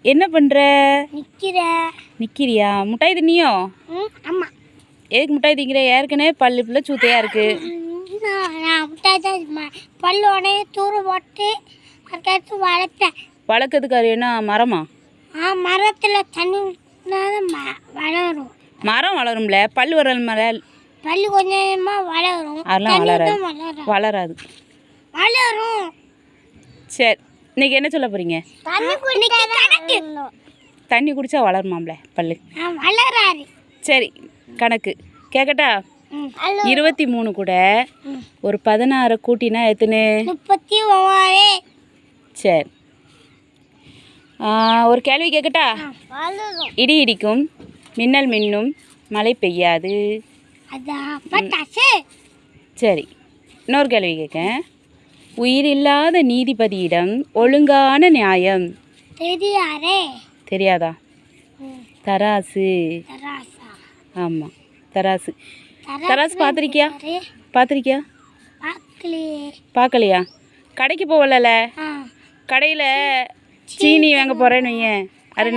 என்ன பண்ணுற? நிற்கிறியா? முட்டாய் தின்னியோ? ஆமாம். எதுக்கு முட்டாய் திங்கிற? ஏற்கனவே பல்லு பிள்ளை சூத்தையாக இருக்குது. நான் முட்டாய் தான் பல்லு உடனே தூர போட்டு அதுக்கடுத்து வளர்ப்பேன். வளர்க்கறதுக்கு அது என்ன மரமா? மரத்தில் தண்ணி வளரும். மரம் வளரும்ல, பல்லு வரல் மரம். பல்லு கொஞ்சமாக வளரும். அதெல்லாம் வளராது. வளரும். சரி, இன்னைக்கு என்ன சொல்ல போகிறீங்க? தண்ணி குடித்தா வளருமாம்ல பல்லு? வளராது. சரி, கணக்கு கேட்கட்டா? 23 கூட ஒரு 16 கூட்டினா எத்தனை? 39. சரி, ஒரு கேள்வி கேட்கட்டா? இடி இடிக்கும், மின்னல் மின்னும், மழை பெய்யாது. சரி, இன்னொரு கேள்வி கேட்க. உயிரில்லாத நீதிபதியிடம் ஒழுங்கான நியாயம். தெரியாதா? தராசு. ஆமாம், தராசு. தராசு பார்த்துருக்கியா? பார்க்கலையா? கடைக்கு போகல. கடையில் சீனி வாங்க போகிறேன்னு வையேன், அது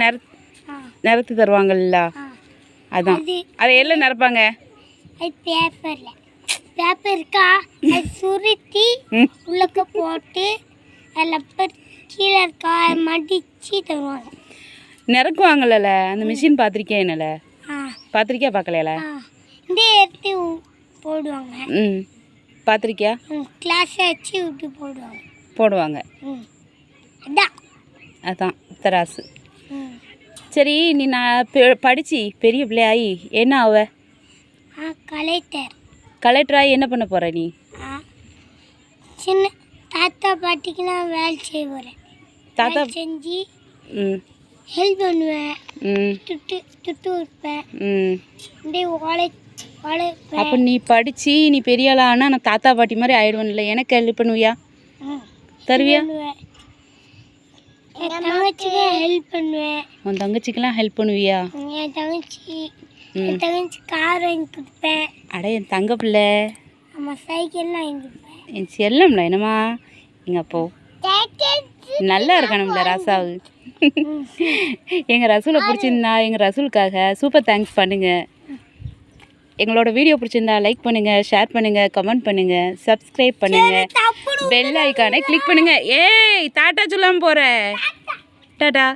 நிறத்து தருவாங்கல்ல, அதான். அதை எல்லாம் நிரப்பாங்க. பேப்பர் இருக்கா, அது சுருட்டி உள்ளக்க போட்டு அதில் கீழே இருக்கா மடிச்சு தருவாங்க. நிறக்குவாங்கல்ல, அந்த மிஷின் பார்த்துருக்கியா? என்னல பார்த்துருக்கியா? பார்க்கலையா? இந்த எடுத்து போடுவாங்க. பார்த்துருக்கியா? கிளாஸ் வச்சு விட்டு போடுவாங்க. அதான் தராசு. சரி, நீ நான் படித்து பெரிய பிள்ளையாயி என்ன ஆவ? கலெக்டராகி என்ன பண்ண போகிற நீ? சின்ன தாத்தா பாட்டிக்கு நான் வேலை செய்ய போகிறேன். தாத்தா செஞ்சு ஹெல்ப் பண்ணுவேன். துட்டு வைப்பேன். அப்போ நீ படித்து நீ பெரிய ஆளா ஆனால் நான் தாத்தா பாட்டி மாதிரி ஆயிடுவேன்ல, எனக்கு ஹெல்ப் பண்ணுவியா? தருவியா? என் தங்கச்சிக்கு ஹெல்ப் பண்ணுவேன். உன் தங்கச்சிக்கெல்லாம் ஹெல்ப் பண்ணுவியா? என் தங்கச்சி கார் வாங்கி கொடுப்பேன். அட என் தங்க பிள்ளை. ஆமாம், சைக்கிள்லாம் வாங்கி கொடுப்பேன். என் செல்லம்ல என்னம்மா எங்கள் அப்போ நல்லா இருக்கணும்ல ராசாவு. எங்கள் ரசூலை பிடிச்சிருந்தா எங்கள் ரசூலுக்காக சூப்பர் தேங்க்ஸ் பண்ணுங்கள். எங்களோட வீடியோ பிடிச்சிருந்தா லைக் பண்ணுங்கள், ஷேர் பண்ணுங்கள், கமெண்ட் பண்ணுங்கள், சப்ஸ்கிரைப் பண்ணுங்கள், பெல் ஐக்கானை கிளிக் பண்ணுங்கள். ஏய், டாட்டா சொல்லாமல் போகிற. டாட்டா.